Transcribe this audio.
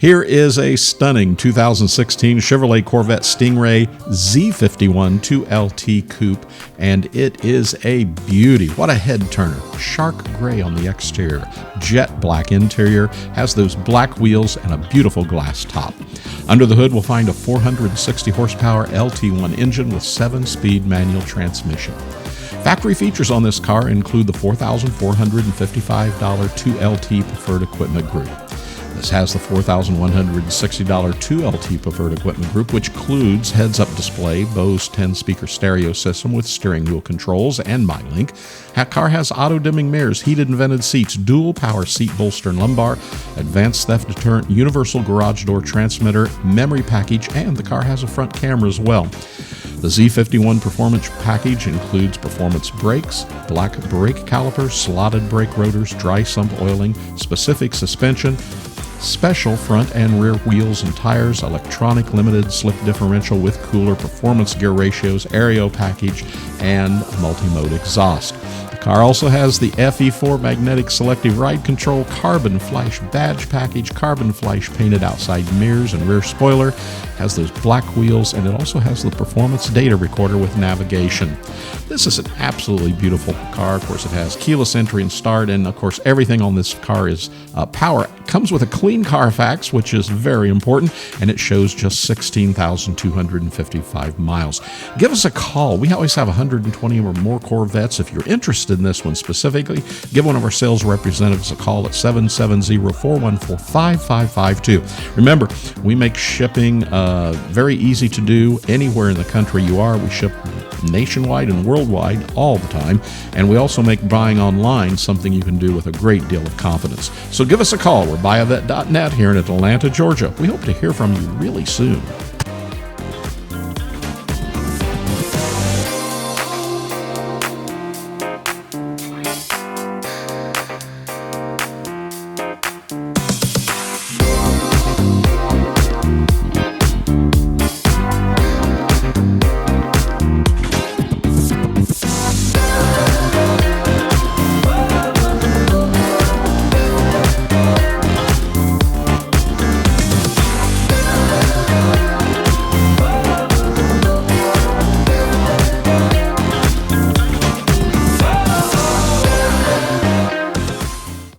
Here is a stunning 2016 Chevrolet Corvette Stingray Z51 2LT Coupe, and it is a beauty. What a head turner. Shark gray on the exterior, jet black interior, has those black wheels and a beautiful glass top. Under the hood, we'll find a 460 horsepower LT1 engine with 7-speed manual transmission. Factory features on this car include the $4,455 2LT Preferred Equipment Group. This has the $4,160 2LT Preferred Equipment Group, which includes heads-up display, Bose 10-speaker stereo system with steering wheel controls, and MyLink. That car has auto-dimming mirrors, heated and vented seats, dual power seat bolster and lumbar, advanced theft deterrent, universal garage door transmitter, memory package, and the car has a front camera as well. The Z51 Performance Package includes performance brakes, black brake calipers, slotted brake rotors, dry sump oiling, specific suspension, special front and rear wheels and tires, electronic limited slip differential with cooler, performance gear ratios, aero package, and multi-mode exhaust. The car also has the FE4 magnetic selective ride control, carbon flash badge package, carbon flash painted outside mirrors and rear spoiler, has those black wheels, and it also has the performance data recorder with navigation. This is an absolutely beautiful car. Of course, it has keyless entry and start, and of course, everything on this car is power. It comes with a clean Carfax, which is very important, and it shows just 16,255 miles. Give us a call. We always have 120 or more Corvettes. If you're interested in this one specifically, give one of our sales representatives a call at 770-414-5552. Remember, we make shipping very easy to do anywhere in the country you are. We ship nationwide and worldwide all the time, and we also make buying online something you can do with a great deal of confidence. So give us a call. We're buyavette.net here in Atlanta, Georgia. We hope to hear from you really soon.